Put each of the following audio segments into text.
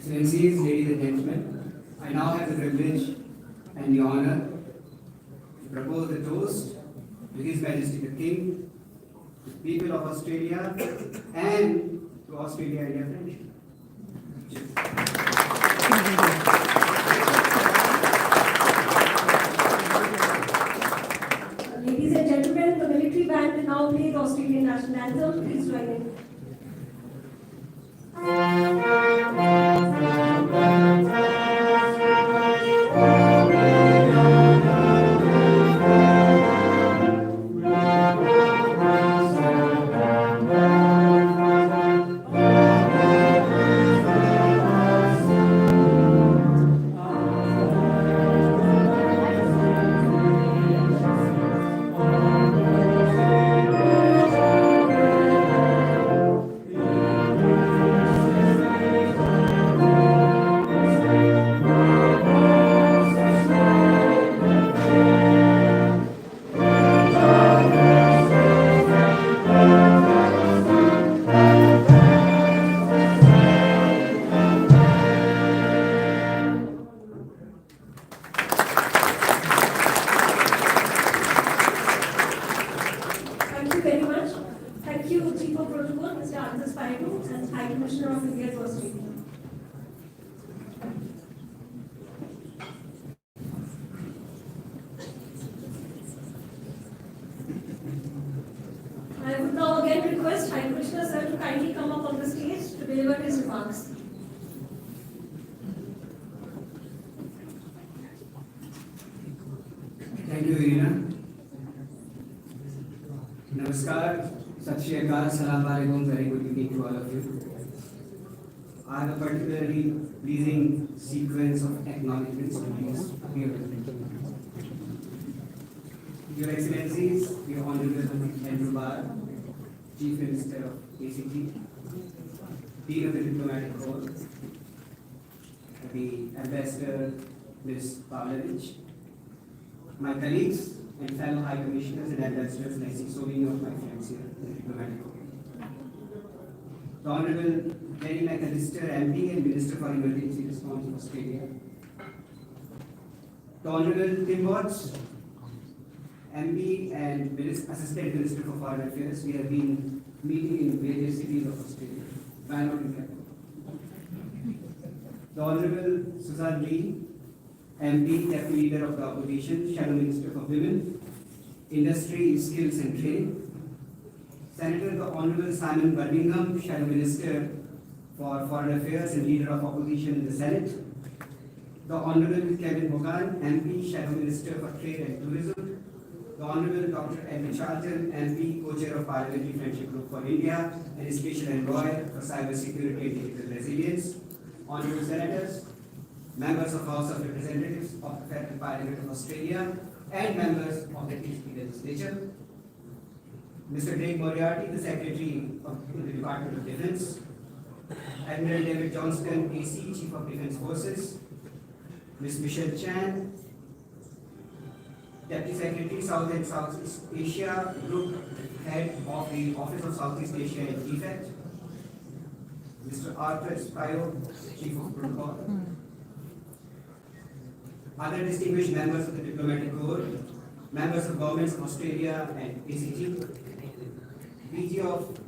Excellencies, ladies and gentlemen, I now have the privilege and the honor to propose the toast to His Majesty the King, the people of Australia, and to Australia-India friendship. Ladies and gentlemen, the military band will now play the Australian national anthem. Please join in. Thank you very much. Thank you, Chief of Protocol, Mr. Arthur Spiro, and High Commissioner of India to Australia. I would now again request High Commissioner Sir to kindly come up on the stage to deliver his remarks. Thank you, Irina. Namaskar, Sat Shri Akal, Salam Alaikum, very good evening to all of you. I have a particularly pleasing sequence of acknowledgements to use here. Your Excellencies, the Honorable Andrew Barr, Chief Minister of ACT, Dean of the Diplomatic Corps, the Ambassador Ms. Pavlovich, my colleagues and fellow High Commissioners and Ambassadors, and I see so many of my friends here in the Diplomatic Corps. The Honorable Jerry McAllister, MP and Minister for Emergency Response of Australia. The Honorable Tim Watts, MP and Assistant Minister for Foreign Affairs. We have been meeting in various cities of Australia. Why not in Canberra? The Honorable Susan Lee, MP, Deputy Leader of the Opposition, Shadow Minister for Women, Industry, Skills and Trade. Senator the Honorable Simon Birmingham, Shadow Minister for Foreign Affairs and Leader of Opposition in the Senate. The Honorable Kevin Hogan, MP, Shadow Minister for Trade and Tourism. The Honorable Dr. Edwin Charlton, MP, Co-Chair of Parliamentary Friendship Group for India and Special Envoy for Cyber Security and Digital Resilience. Honorable Senators, members of House of Representatives of the Federal Parliament of Australia, and members of the TSP legislature. Mr. Craig Moriarty, the Secretary of the Department of Defence. Admiral David Johnston, AC, Chief of Defence Forces. Ms. Michelle Chan, Deputy Secretary, South and Southeast Asia, Group Head of the Office of Southeast Asia and DFAT. Mr. Arthur Spiro, Chief of Protocol. Other distinguished members of the Diplomatic Corps, members of governments of Australia and ACT, PG of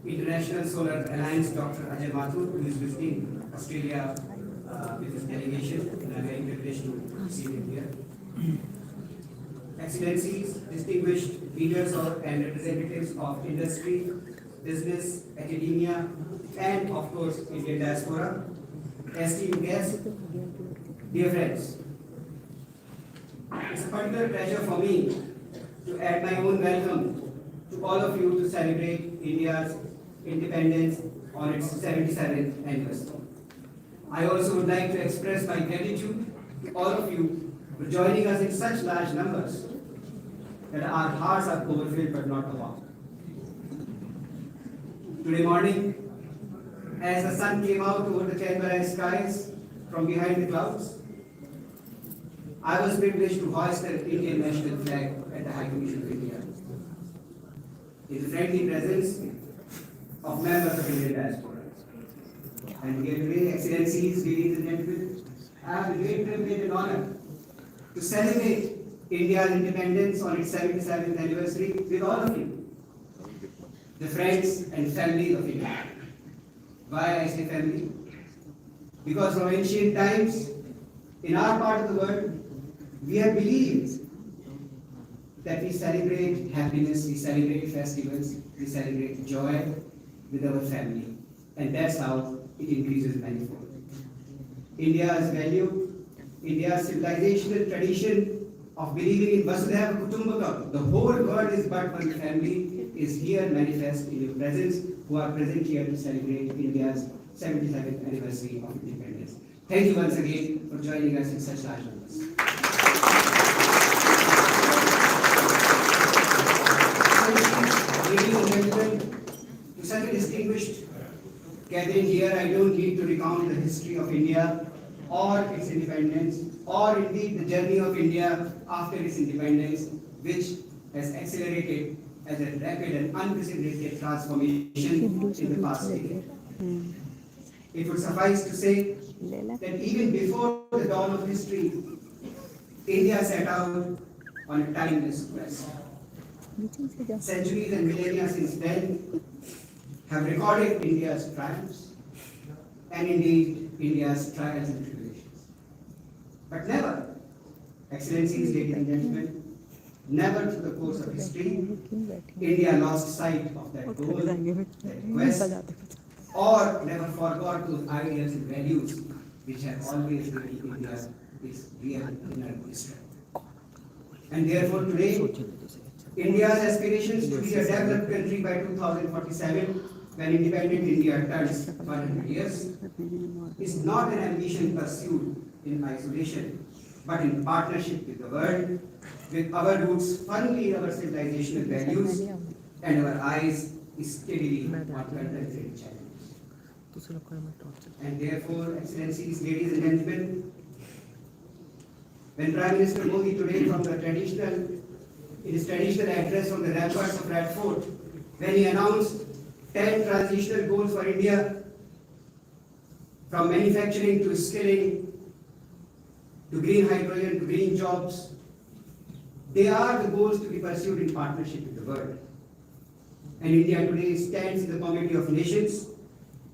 International Solar Alliance, Dr. Ajay Mathur, who is visiting Australia with his delegation, and I'm very privileged to see him here. Excellencies, distinguished leaders and representatives of industry, business, academia, and of course, Indian diaspora, esteemed guests, dear friends. It's a particular pleasure for me to add my own welcome to all of you to celebrate India's independence on its 77th anniversary. I also would like to express my gratitude to all of you for joining us in such large numbers that our hearts are overfilled but not overwhelmed. Today morning, as the sun came out over the Canberra skies from behind the clouds, I was privileged to hoist the Indian national flag at the High Commission of India. In the friendly presence of members of Indian diaspora. And here today, Excellencies, ladies and gentlemen, I have the great privilege and honor to celebrate India's independence on its 77th anniversary with all of you, the friends and family of India. Why I say family? Because from ancient times, in our part of the world, we have believed that we celebrate happiness, we celebrate festivals, we celebrate joy with our family. And that's how it increases manifold. India's value, India's civilizational tradition of believing in Vasudhaiva Kutumbakam, the whole world is but one family, is here manifest in your presence, who are present here to celebrate India's 77th anniversary of independence. Thank you once again for joining us in such large numbers. Ladies and gentlemen, to such a distinguished gathering here, I don't need to recount the history of India or its independence, or indeed the journey of India after its independence, which has accelerated as a rapid and unprecedented transformation in the past decade. It would suffice to say that even before the dawn of history, India set out on a timeless quest. Centuries and millennia since then have recorded India's triumphs and indeed India's trials and tribulations. But never, Excellencies, ladies and gentlemen, never through the course of history, India lost sight of that goal, that quest, or never forgot those ideas and values which have always been India's its real inner strength. And therefore today, India's aspirations to be a developed country by 2047, when independent India turns 100 years, is not an ambition pursued in isolation, but in partnership with the world, with our roots firmly in our civilizational values and our eyes steadily on contemporary challenges. And therefore, Excellencies, ladies and gentlemen, when Prime Minister Modi today in his traditional address from the ramparts of Red Fort, when he announced 10 transitional goals for India, from manufacturing to skilling, to green hydrogen, to green jobs, they are the goals to be pursued in partnership with the world. And India today stands in the community of nations,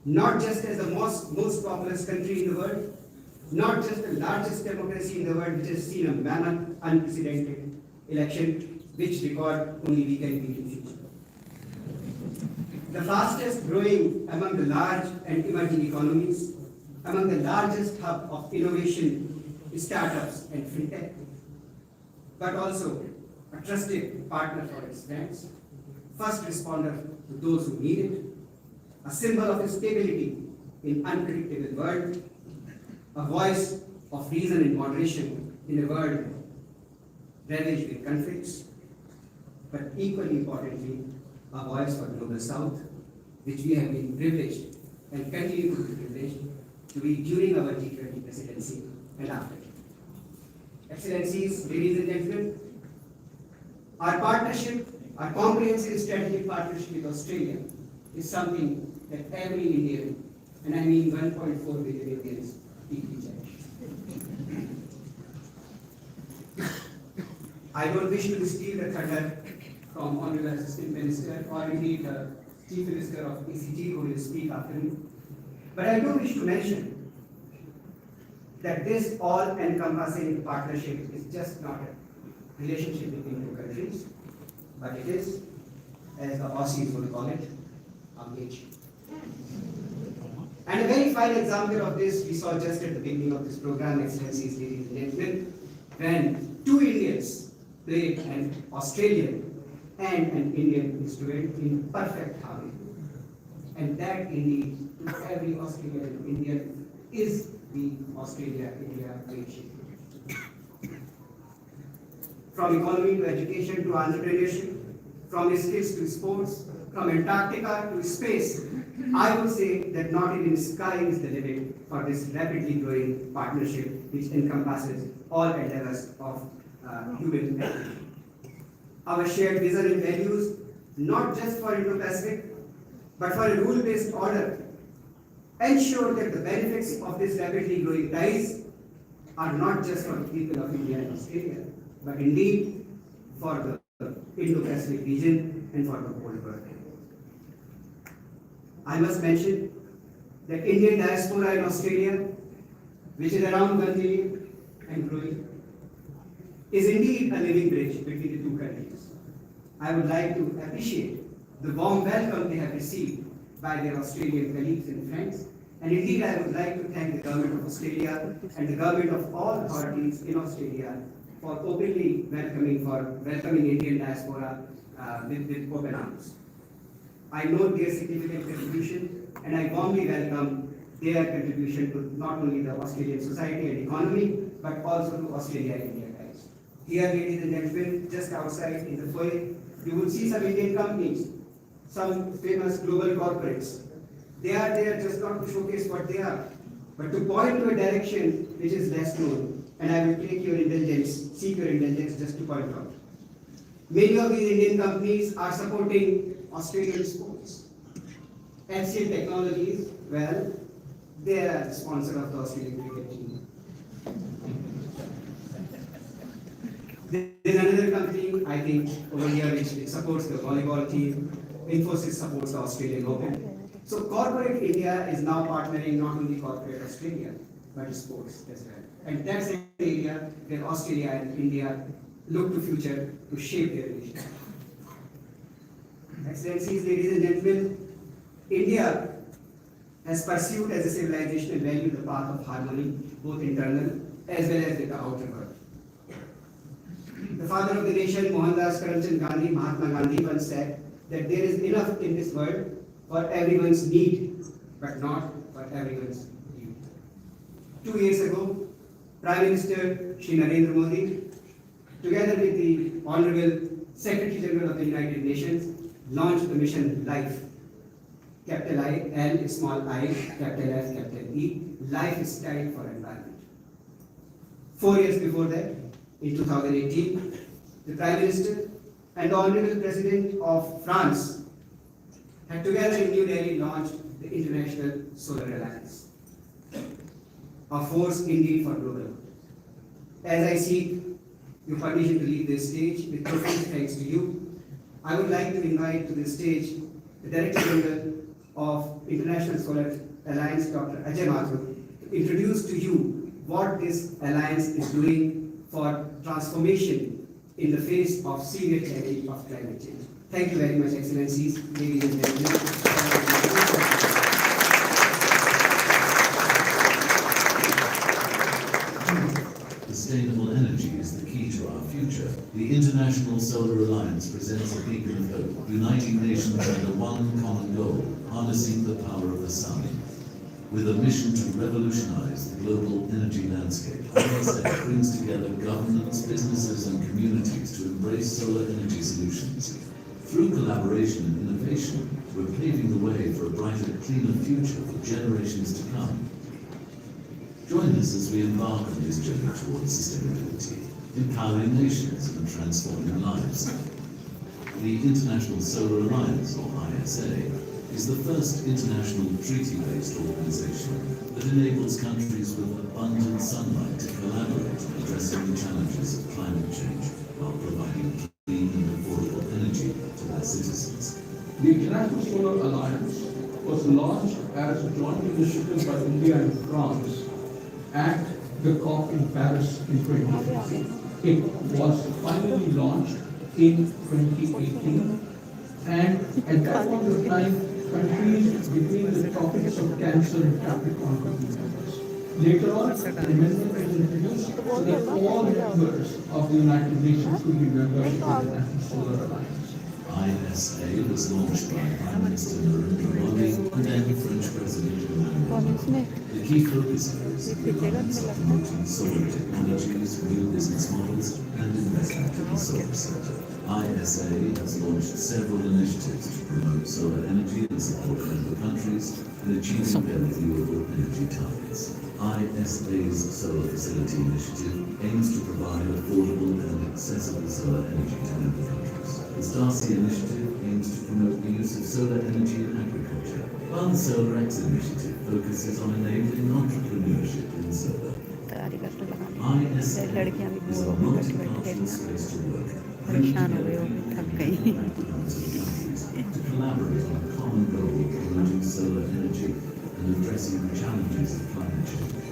not just as the most populous country in the world, not just the largest democracy in the world, which has seen a mammoth, unprecedented election, which record only we can beat in future. The fastest growing among the large and emerging economies, among the largest hub of innovation, startups and fintech, but also a trusted partner for its friends, first responder to those who need it, a symbol of stability in unpredictable world, a voice of reason and moderation in a world ravaged with conflicts, but equally importantly, a voice for Global South, which we have been privileged and continue to be privileged to be during our G20 presidency and after. Excellencies, ladies and gentlemen, our partnership, our comprehensive strategic partnership with Australia is something that every Indian, and I mean 1.4 billion Indians, deeply cherish. I don't wish to steal the thunder from Honorable Assistant Minister or indeed the Chief Minister of ECG who will speak after me. But I do wish to mention that this all-encompassing partnership is just not a relationship between two countries, but it is, as the Aussies would call it, a match. And a very fine example of this we saw just at the beginning of this program, Excellencies, ladies and gentlemen, when two Indians played an Australian and an Indian instrument in perfect harmony. And that indeed, to every Australian and Indian, is the Australia-India relationship. From economy to education to entrepreneurship, from skills to sports, from Antarctica to space, I would say that not even sky is the limit for this rapidly growing partnership which encompasses all endeavors of human. Our shared vision and values, not just for Indo-Pacific, but for a rule-based order, ensure that the benefits of this rapidly growing ties are not just for the people of India and Australia, but indeed for the Indo-Pacific region and for the whole world. I must mention that Indian diaspora in Australia, which is around 1 million and growing, is indeed a living bridge between the two countries. I would like to appreciate the warm welcome they have received by their Australian colleagues and friends. And indeed, I would like to thank the Government of Australia and the Government of all authorities in Australia for openly welcoming Indian diaspora with open arms. I note their significant contribution, and I warmly welcome their contribution to not only the Australian society and economy, but also to Australia-India ties. Here, ladies and gentlemen, just outside in the foyer, you will see some Indian companies, some famous global corporates. They are there just not to showcase what they are, but to point to a direction which is less known. And I will seek your indulgence just to point out. Many of these Indian companies are supporting Australian sports. HCL Technologies, well, they are the sponsor of the Australian cricket team. There is another company, I think, over here which supports the volleyball team. Infosys supports the Australian Open. So corporate India is now partnering not only corporate Australia, but sports as well. And that's an area where Australia and India look to future to shape their relationship. Excellencies, ladies and gentlemen, India has pursued as a civilizational value the path of harmony, both internal as well as with the outer world. The father of the nation, Mohandas Karamchand Gandhi, Mahatma Gandhi, once said that there is enough in this world for everyone's need, but not for everyone's need. 2 years ago, Prime Minister Shri Narendra Modi, together with the Honorable Secretary General of the United Nations, launched the mission LIFE. Capital I, L, small I, capital F, capital E, Lifestyle for Environment. 4 years before that, in 2018, the Prime Minister and the Honorable President of France had together in New Delhi launched the International Solar Alliance, a force indeed for global good. As I seek your permission to leave this stage, with profound thanks to you, I would like to invite to the stage the Director General of International Solar Alliance, Dr. Ajay Mathur, to introduce to you what this alliance is doing for transformation in the face of serious challenge of climate change. Thank you very much, Excellencies, ladies and gentlemen. Sustainable energy is the key to our future. The International Solar Alliance presents a beacon of hope, uniting nations under one common goal, harnessing the power of the sun. With a mission to revolutionize the global energy landscape, ISA brings together governments, businesses, and communities to embrace solar energy solutions. Through collaboration and innovation, we're paving the way for a brighter, cleaner future for generations to come. Join us as we embark on this journey towards sustainability, empowering nations and transforming lives. The International Solar Alliance, or ISA, is the first international treaty-based organization that enables countries with abundant sunlight to collaborate on addressing the challenges of climate change while providing clean and affordable energy to their citizens. The International Solar Alliance was launched as a joint initiative by India and France at the COP in Paris in 2015. It was finally launched in 2018, and at that point of time, countries between the tropics of Cancer and Capricorn could be members. Later on, an amendment was introduced so that all members of the United Nations could be members of the International Solar Alliance. ISA was launched by Prime Minister Narendra Modi and then French President Emmanuel Macron. The key focus areas of the alliance are promoting solar technologies, new business models, and investment in the solar sector. ISA has launched several initiatives to promote solar energy and support member countries in achieving their renewable energy targets. ISA's Solar Facility Initiative aims to provide affordable and accessible solar energy to member countries. The STARSI initiative aims aims to promote the use of solar energy in agriculture, while the Solar X initiative focuses on enabling entrepreneurship in solar. ISA is a multicultural space to work, परेशान हो गए, वो भी थक गई। to collaborate on a common goal of promoting solar energy and addressing the challenges of climate change.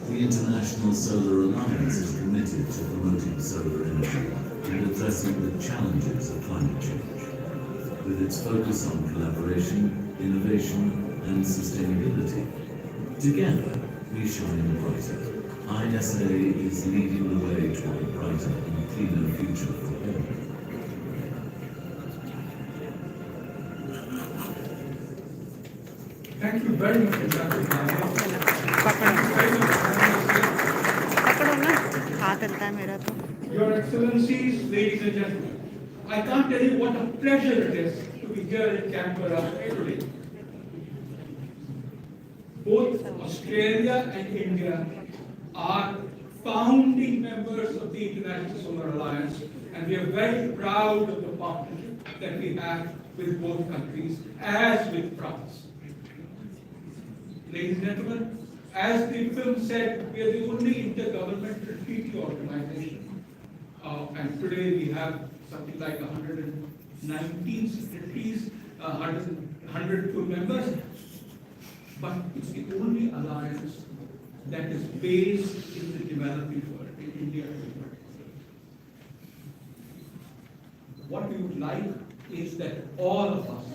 The International Solar Alliance is committed to promoting solar energy and addressing the challenges of climate change. With its focus on collaboration, innovation, and sustainability, together we shine brighter. ISA is leading the way toward a brighter and cleaner future for all. Thank you very much, Dr. पकड़ो ना, हाथ हिलता है मेरा तो। Your Excellencies, ladies and gentlemen, I can't tell you what a pleasure it is to be here in Canberra today. Both Australia and India are founding members of the International Solar Alliance, and we are very proud of the partnership that we have with both countries, as with France. Ladies and gentlemen, as the film said, we are the only intergovernmental treaty organization. And today we have something like 119 signatories, 100 full members. But it's the only alliance that is based in the developing world, in India. What we would like is that all of us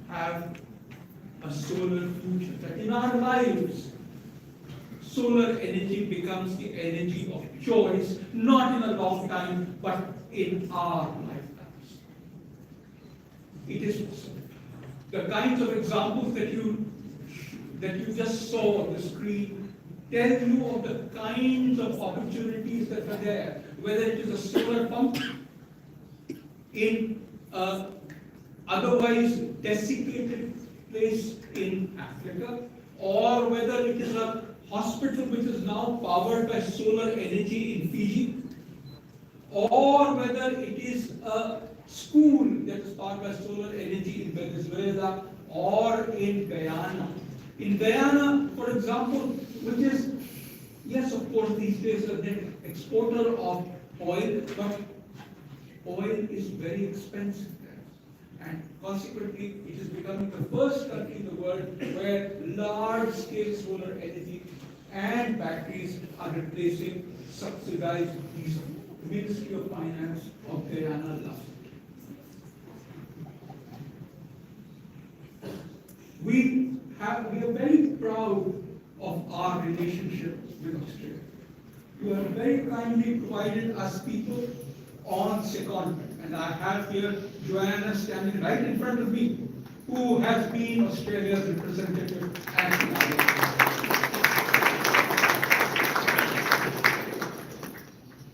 have a solar future, that in our lives, solar energy becomes the energy of choice, not in a long time, but in our lifetimes. It is possible. The kinds of examples that you just saw on the screen tell you of the kinds of opportunities that are there, whether it is a solar pump in a otherwise desiccated place in Africa, or whether it is a hospital which is now powered by solar energy in Fiji, or whether it is a school that is powered by solar energy in Venezuela or in Guyana. In Guyana, for example, which is, yes, of course, these days a net exporter of oil, but oil is very expensive there. And consequently, it is becoming the first country in the world where large-scale solar energy and batteries are replacing subsidized diesel. The Ministry of Finance of Guyana loves it. We are very proud of our relationship with Australia. You have very kindly provided us people on secondment, and I have here Joanna standing right in front of me, who has been Australia's representative at the ISA.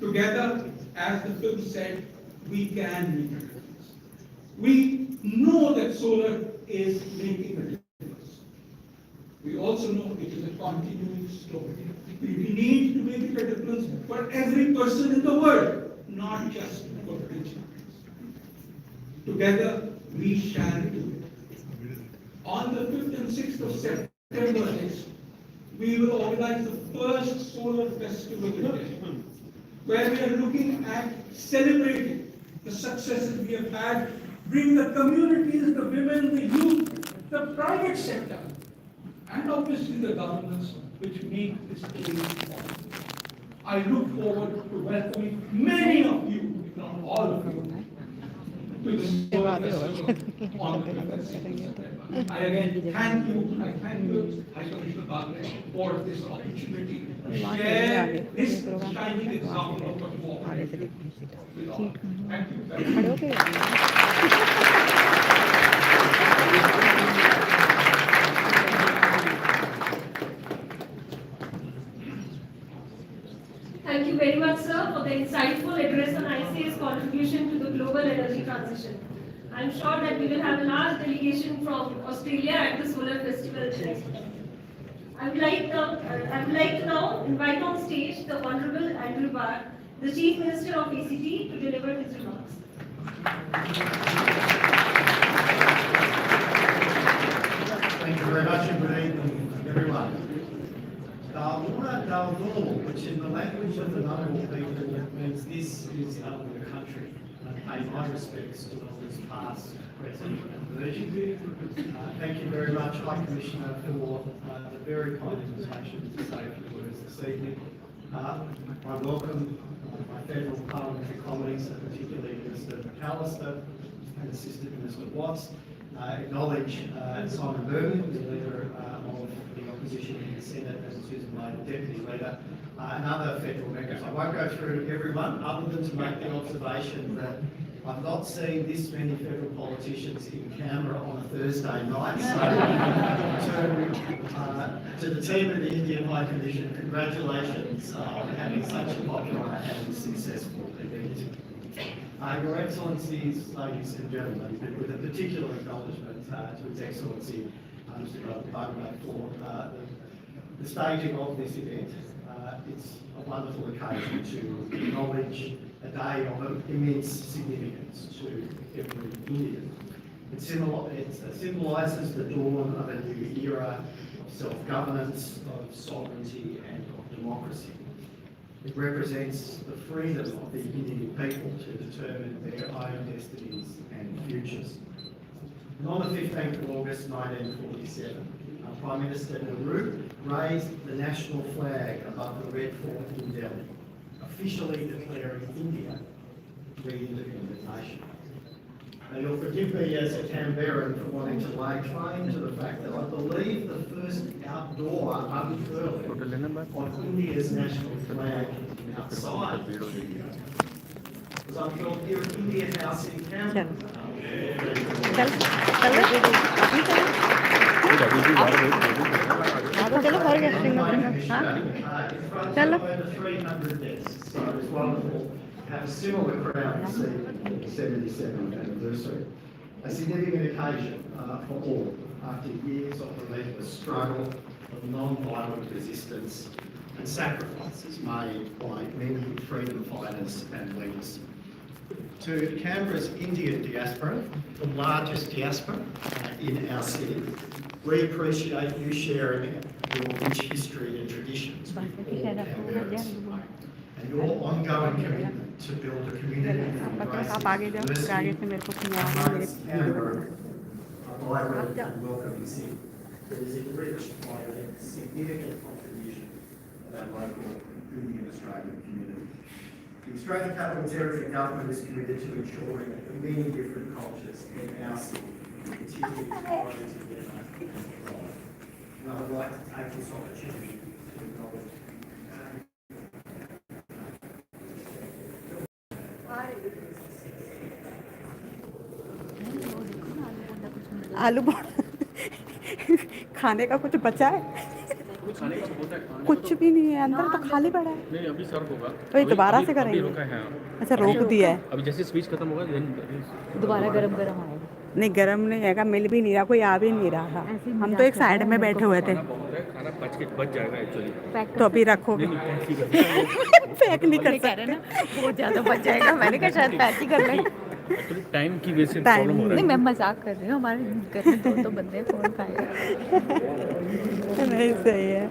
Together, as the film said, we can make a difference. We know that solar is making a difference. We also know it is a continuing story. We need to make it a difference for every person in the world, not just for rich countries. Together, we shall do it. On the 5th and 6th of September next, we will organize the first solar festival in India, where we are looking at celebrating the successes we have had, bring the communities, the women, the youth, the private sector, and obviously the governments which make this change possible. I look forward to welcoming many of you, if not all of you, to the solar festival on the 5th and 6th of September. I again thank you, High Commissioner Bagre, for this opportunity to share this shining example of what cooperation with all. Thank you very much. Thank you very much, sir, for the insightful address on ICA's contribution to the global energy transition. I am sure that we will have a large delegation from Australia at the Solar Festival next year. I would like to now invite on stage the Honorable Andrew Barr, the Chief Minister of ACT, to deliver his remarks. Thank you very much and good evening, everyone. Dauna Daunu, which in the language of the Ngunnawal people means this is the country. I pay my respects to elders past, present and emerging. Thank you very much, High Commissioner, for the very kind invitation to say a few words this evening. I welcome my federal parliamentary colleagues, and particularly Minister McAllister and Assistant Minister Watts. Acknowledge Simon Berman, the leader of the opposition in the Senate, and Susan May, the deputy leader, and other federal members. I won't go through everyone, other than to make the observation that I've not seen this many federal politicians in Canberra on a Thursday night. So, to the team of the Indian High Commission, congratulations on having such a popular and successful event. Your Excellencies, ladies and gentlemen, with a particular acknowledgement to His Excellency Mr. Bugman for the staging of this event. It's a wonderful occasion to acknowledge a day of immense significance to every Indian. It symbolises the dawn of a new era of self-governance, of sovereignty and of democracy. It represents the freedom of the Indian people to determine their own destinies and futures. And on the 15th of August 1947, Prime Minister Nehru raised the national flag above the Red Fort in Delhi, officially declaring India the independent nation. Now you'll forgive me as a Canberran for wanting to lay claim to the fact that I believe the first outdoor unfurling of India's national flag outside was unfurled here at India House in Canberra. चलो घर गेस्टिंग में हाँ चलो Over 300 deaths, so it was wonderful to have a similar crowd to see the 77th anniversary. A significant occasion for all after years of relentless struggle, of non-violent resistance and sacrifices made by many freedom fighters and leaders. To Canberra's Indian diaspora, the largest diaspora in our city, we appreciate you sharing your rich history and traditions with all Canberrans and your ongoing commitment to build a community that embraces diversity and makes Canberra a vibrant and welcoming city that is enriched by a significant contribution of our local Indian Australian community. The Australian Capital Territory Government is committed to ensuring that many different cultures in our city continue to flourish together and thrive. And I would like to take this opportunity to acknowledge आलू खाने का कुछ बचा है कुछ भी नहीं है अंदर तो खाली पड़ा है नहीं अभी सर्व होगा वही दोबारा से करेंगे अच्छा रोक दिया है अभी जैसे स्पीच खत्म होगा दोबारा गरम गरम आएगा नहीं गरम नहीं है मिल भी नहीं रहा कोई आ भी नहीं रहा था हम तो एक साइड में बैठे हुए थे खाना बच जाएगा एक्चुअली तो अभी रखोगे पैक नहीं कर सकते ना बहुत ज्यादा बच जाएगा मैंने कहा शायद पैक ही कर लें एक्चुअली टाइम की वजह से प्रॉब्लम हो रहा है नहीं मैं मजाक कर रही हूँ हमारे घर में तो बंदे कौन खाएगा नहीं सही है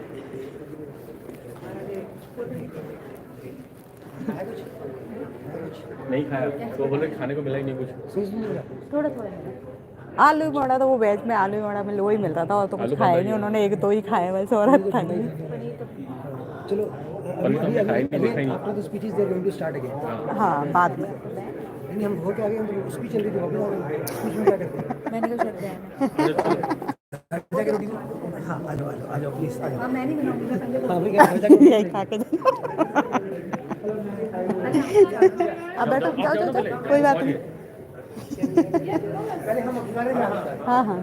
नहीं खाया तो बोले खाने को मिला ही नहीं कुछ थोड़ा थोड़ा आलू बड़ा तो वो वेज में आलू बड़ा में वही मिल रहा था और तो कुछ खाया नहीं उन्होंने एक दो ही खाए वैसे और था नहीं चलो after the speeches they are going to start again हाँ बाद में नहीं हम हो के आगे हम स्पीच चल रही थी वापस स्पीच में क्या करते हैं मैंने कहा शट जाके रोटी हाँ आ जाओ प्लीज आ जाओ मैं नहीं बनाऊंगी हाँ भाई क्या जाके यही खा के अब बैठो जाओ कोई बात नहीं पहले हम हमारे हाँ हाँ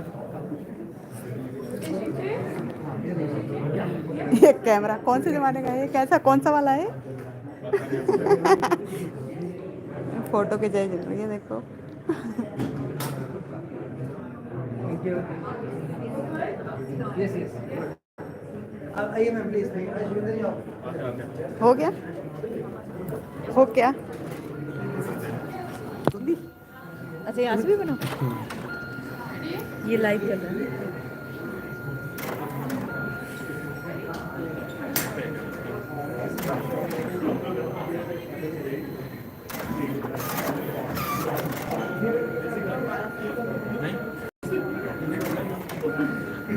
ये कैमरा कौन से जमाने का है कैसा कौन सा वाला है फोटो की जय चल रही है देखो यस यस आइए मैम प्लीज हो गया हो क्या अच्छा यहाँ से भी बना ये लाइव कर रहा है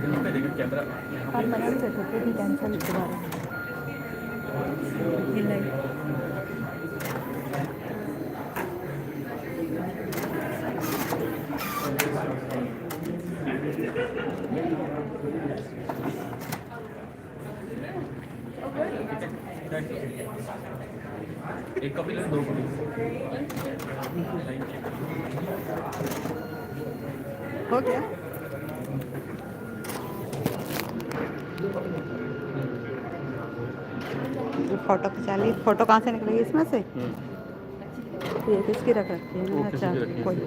कैमरा आप मना भी कर सकते थे कैंसिल दोबारा ये लाइट एक कॉपी ले 2 कॉपी हो गया फोटो खिंचा ली फोटो कहाँ से निकलेगी इसमें से ये किसकी रख रखी है वो किसी अच्छा की रखी है। कोई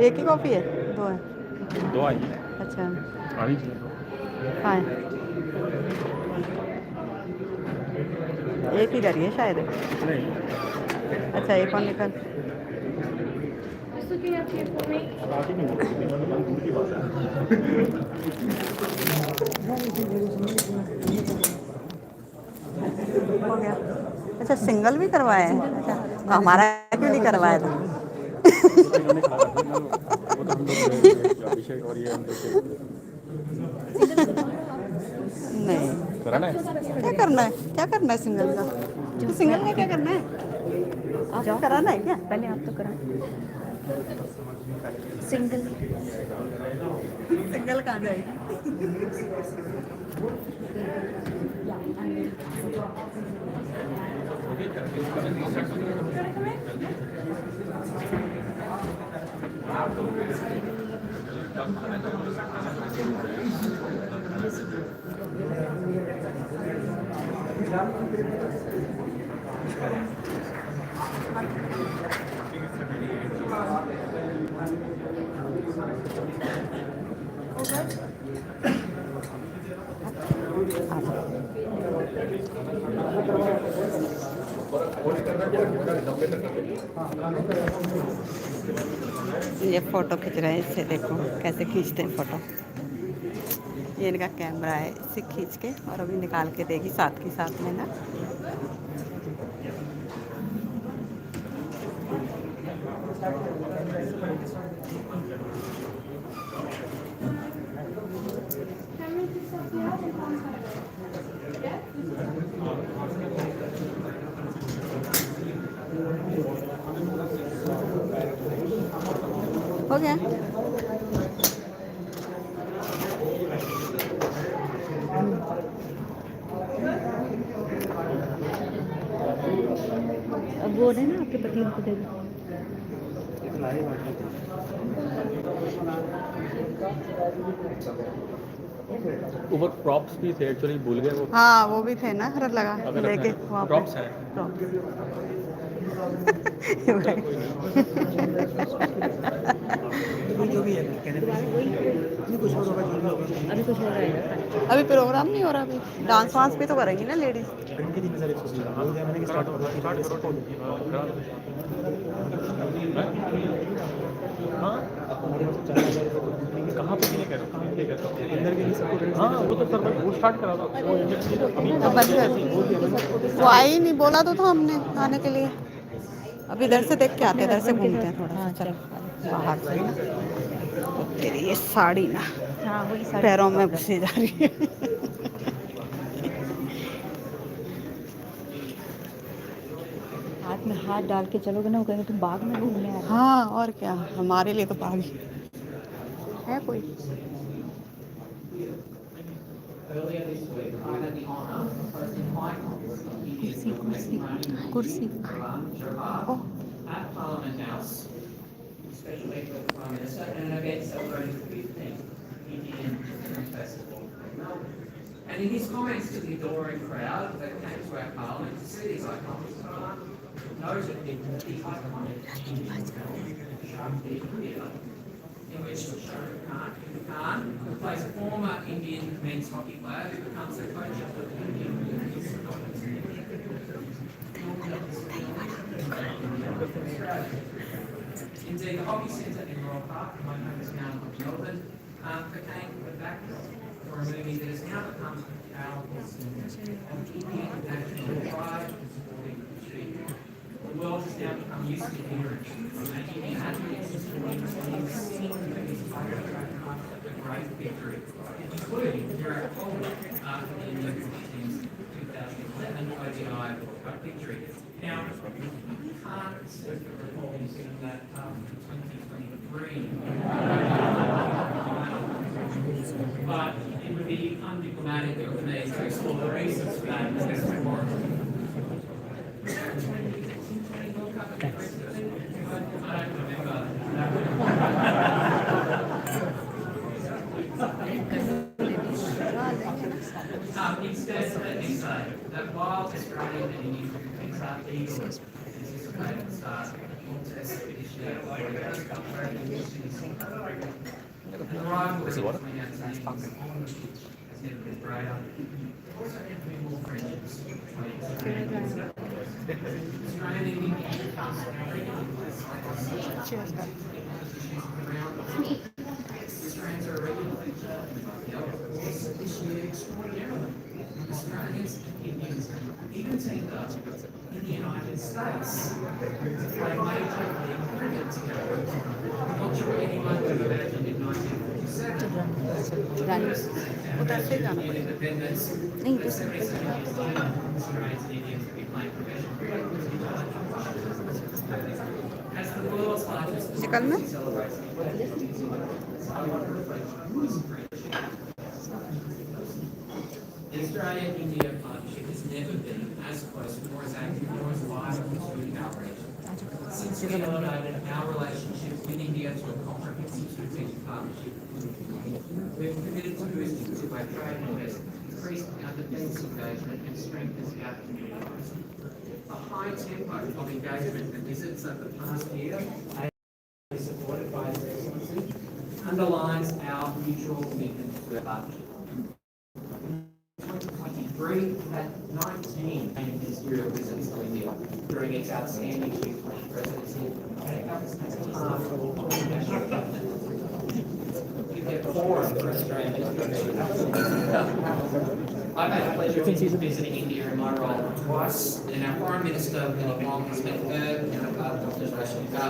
एक ही कॉपी है दो है 2 आई अच्छा आनी चाहिए हाँ है एक ही करिए शायद नहीं अच्छा एक और निकल स्टार्टिंग में दूर की बात हो गया अच्छा सिंगल भी करवाए हैं अच्छा तो हमारा क्यों नहीं करवाया था वो तो हम लोग अभिषेक और ये हम लोग नहीं कराना है क्या करना है सिंगल का तो सिंगल का क्या करना है आप कराना है क्या पहले आप तो करा सिंगल सिंगल कहाँ जाएगी ये फोटो खींच रहे हैं इससे देखो कैसे खींचते हैं फोटो ये इनका कैमरा है इससे खींच के और अभी निकाल के देगी साथ के साथ में ना हो गया अब वो है ना आपके पति उनको दे दो ऊपर प्रॉप्स भी थे एक्चुअली भूल गए वो हाँ वो भी थे ना रख लगा अगर लेके वहाँ पे प्रॉप्स है जो भी है नहीं कुछ और होगा जो भी होगा अभी कुछ हो रहा है अभी प्रोग्राम नहीं हो रहा अभी डांस वांस भी तो करेंगी ना लेडीज दिन के दिन सारे हो गया मैंने कि स्टार्ट हो हाँ हमारे पास 4,000 कहाँ पे नहीं कह रहा हूँ अंदर के लिए सबको रेंट हाँ वो तो सर वो स्टार्ट करा था वो अभी तो बंद कर वो आई नहीं बोला तो था हमने आने के लिए अब इधर से देख के आते इधर से घूमते हैं थोड़ा सा चलो बाहर से ना तेरी ये साड़ी ना हाँ वही साड़ी पैरों में घुसी जा रही है हाथ में हाथ डाल के चलोगे ना वो कहेंगे तुम बाग में घूमने आ रहे हो हाँ और क्या हमारे लिए तो बाग ही है कोई Earlier this week, I had the honour of hosting high कुर्सी Gerard at Parliament House, special lecture with the Prime Minister, and an event celebrating the 15th Indian Film Festival in Melbourne. And in his comments to the adoring crowd that came to our Parliament to see these icons, noted the iconic Indian film, Shakti Theatre, in which Khan, who plays a former Indian men's hockey player who becomes the coach of the Indian women's hockey team. Indeed, the hockey centre in Royal Park, my home town of Melbourne, became the backdrop for a movie that has now become a powerful symbol of Indian national pride and sporting achievement. world has now become used to hearing, making the advocates of a great victory, including Virat Kohli after the Indian cricket team's 2011 ODI World Cup victory. Now, you can't recall using that 2023, but it would be undiplomatic of me to explore the reasons for that in this report. I don't remember. Instead, let me say that while Australian and Indian cricketers are eagerly anticipating the start of the test this year, the rivalry between our teams has never been greater. Also, there have been more friendships between Australian and Indian Cheers, guys. Australians are regularly this year extraordinarily. Australians and Indians even teamed up in the United States to play major league cricket together. Not sure anyone could have imagined in 1947. उधर से जाना पड़ेगा Independence. नहीं The 77 years later, Australians and Indians will be playing professional cricket with each other. As the world's largest निकलना celebrates the I want to reflect on this friendship. The Australia-India partnership has never been as close, nor as active, nor as viable to outreach. Since we elevated our relationship with India to a comprehensive strategic partnership, we've committed to boosting two-way trade and investment, increasing our defence engagement and strengthening our community. The high tempo of engagement and visits over the past year, supported by His Excellency, underlines our mutual commitment to our partnership. 2023 had 19 ministerial visits to India during its outstanding G20 presidency, and it covers half of the national government. You get four for Australia. I've had the pleasure of visiting India in my role twice, and our Foreign Minister, Penny Wong, has met her and Dr. Rashmika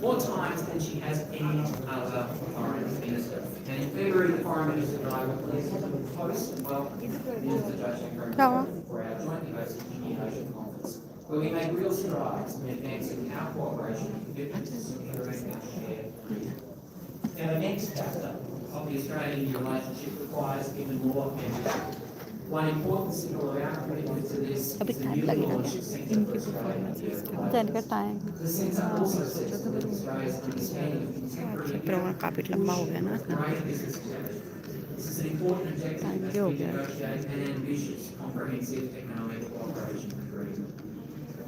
more times than she has any other foreign minister. And in February, the Foreign Minister and I were pleased to host and welcome Minister Jayashankar for our jointly hosted Indian Ocean Conference, where we made real strides in advancing our cooperation and commitment to securing our shared freedom. Now, the next chapter of the Australian-Indian relationship requires even more ambition. One important signal of our commitment to this is the newly launched Centre for Australia-India जाने का time The centre also sets forth Australia's understanding of contemporary programme काफी लंबा हो गया ना greater business intelligence. This is an important objective as we negotiate an ambitious, comprehensive economic cooperation agreement.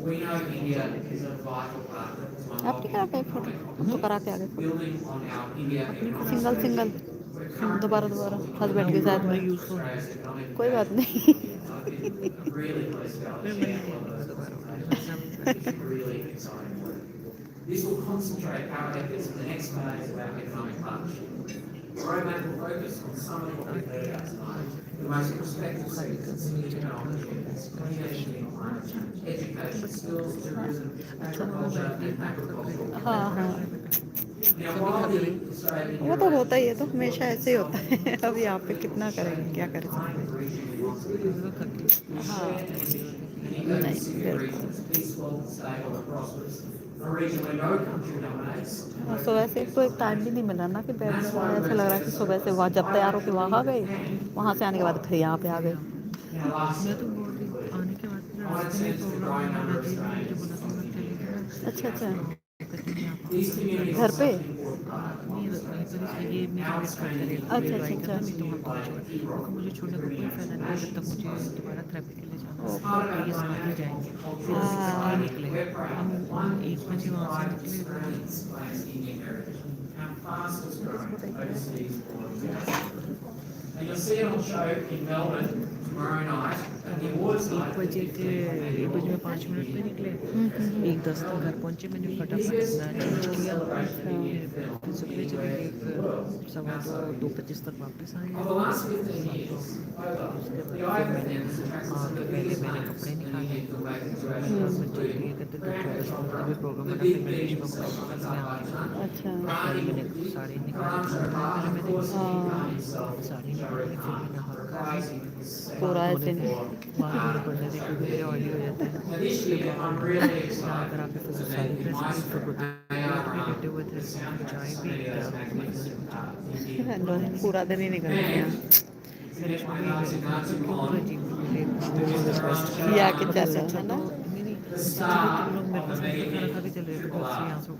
We know India is a vital partner to आपने क्या unlocking photo economic तो करा के आगे building on our India economic single single दोबारा husband के साथ में Australia's economic कोई बात नहीं I've been really pleased to be able to share all those consultations. It's really exciting work. This will concentrate our efforts in the next phase of our economic partnership. The roadmap will focus on some of what we've heard about tonight, the most prospective sectors and significant opportunities, clean energy and climate change, education, skills, tourism, agriculture and agricultural. हाँ हाँ Now, while the Australian वो तो होता ही है तो हमेशा ऐसे ही होता है अब यहाँ पे कितना करेंगे क्या करें हाँ नहीं बिल्कुल सुबह से तो एक टाइम भी नहीं मिला ना कि बैठने का ऐसा लग रहा है कि सुबह से वहाँ जब तैयार होकर वहाँ गए वहाँ से आने के बाद फिर यहाँ पे आ गए अच्छा अच्छा घर पे अच्छा अच्छा अच्छा मुझे छोड़ने का कोई फायदा नहीं जब तक मुझे दोबारा थेरेपी के लिए जाना है ये समझ जाएंगे फिर निकले हम 1 बजे वहाँ से And you'll see it on show in Melbourne tomorrow night, and the awards एक night. बजे थे, 1 बजे में 5 मिनट में निकले, 1:10 तक घर पहुंचे, मैंने फटाफट अपना चेंज किया, फिर सुबह चले गए, फिर 2:15 तक वापस आए। Of the last 15 years, उसके the बाद फिर IFM मैंने has attracted some of the पहले biggest मैंने names कपड़े in the निकाले, Indian filmmaking बच्चे tradition, ये including कहते थे Canberra, कि भी प्रोग्राम the बना, big फिर मैंने names विश्व of को Amitabh Bachchan, अच्छा पहले मैंने Rani, साड़ी निकाली, Karan Johar, पहले of मैंने course, हाँ। King Khan himself, sari Shah निकाली, Rukh फिर मैंने Khan, हर for a काम crazy पूरा बाल ऐसे धोने नहीं बाल धोने पड़ने थे क्योंकि मेरे ऑयली हो जाते हैं। Now this year, I'm really excited अगर आपके to पास meet सारी the ड्रेस maestro, फिर भी बैठे हुए थे, चाय भी Studios तैयार magnificent Indian लोग पूरा दिन ही निकल गया मेरे my 1992 Bond, या के चल रहा है ना the star तुम लोग मेरे of पास the खाना making खा के चले of तो art. यहाँ से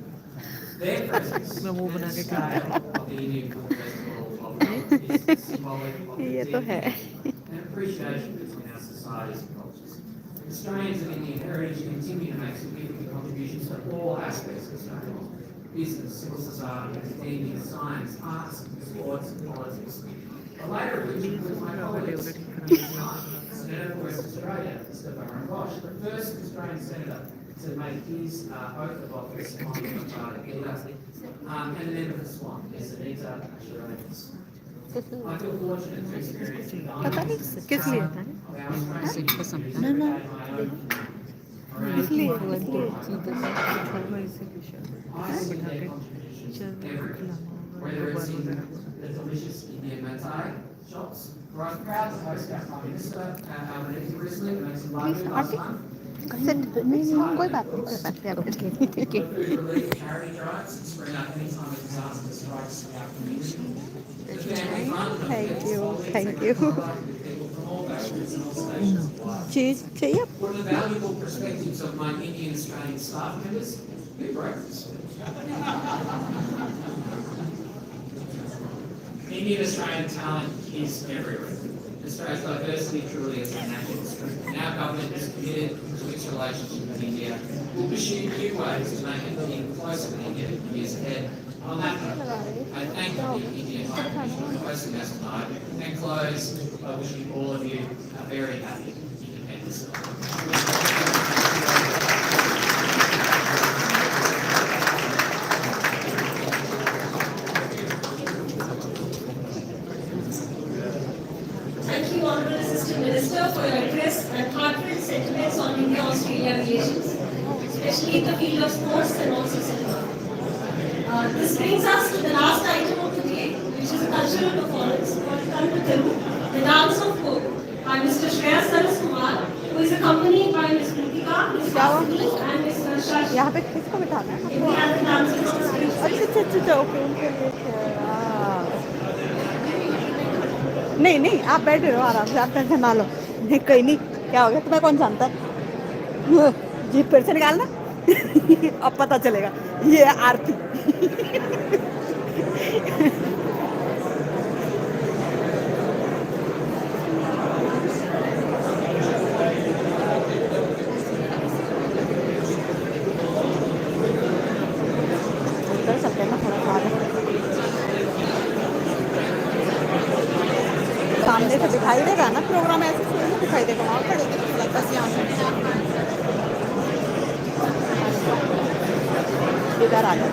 Their presence मैं वो बना at के the खिलाती scale थी। of the Indian Film Festival of Art is symbolic of the ये तो है deep and appreciation between our societies and cultures. Australians of Indian heritage continue to make significant contributions to all aspects of Australia. Business, civil society, academia, science, arts, sports, and politics. A later edition with my colleagues, Senator for West Australia, Mr. Byron Bosch, the first Australian senator to make his oath of office on the Leader, and a member of the Swan, Ms. Anita Asherovitz. I feel fortunate to experience the पता नहीं किस लिए था ना ना इसलिए whether it's in the delicious Indian matai shops, where I'm proud to host our Prime Minister, Albanese recently, to make some large last month. नहीं कोई बात नहीं कोई बात नहीं ठीक है The food relief charity drives that spring up anytime a disaster strikes our community. The family fund thank you from all backgrounds and all stations of life. चीज चाहिए One of the valuable perspectives of my Indian Australian staff members, big breakfast. Indian Australian talent is everywhere. Australia's diversity truly is a national strength. And our government is committed to its relationship with India. We'll pursue new ways to make it even closer to India in the years ahead. On that note, I thank the Indian High Commission for hosting us tonight and close by wishing all of you a very happy Independence Day. Thank you, Honourable Assistant Minister, for your address and heartfelt sentiments on India-Australia relations, especially in the field of sports and also cinema. This brings us to the last item of the day, which is a cultural performance called Kalpataru, the Dance of Folk, by Mr. Shreyas Saraskumar, who is accompanied by Ms. Kritika, Ms. Hasini, and Mr. Shashi. यहाँ पे किसको बिठाना है We have the dancers to speak. अच्छा okay उनके लिए हाँ। नहीं नहीं आप बैठे रहो आराम से आप टेंशन ना लो नहीं कहीं नहीं क्या हो गया तुम्हें कौन जानता है जीप फिर से निकालना अब पता चलेगा ये है आरती उधर चलते हैं ना थोड़ा सा आगे। सामने से दिखाई देगा ना प्रोग्राम ऐसे थोड़ी ना दिखाई देगा वहाँ खड़े बस यहाँ से इधर आ जाओ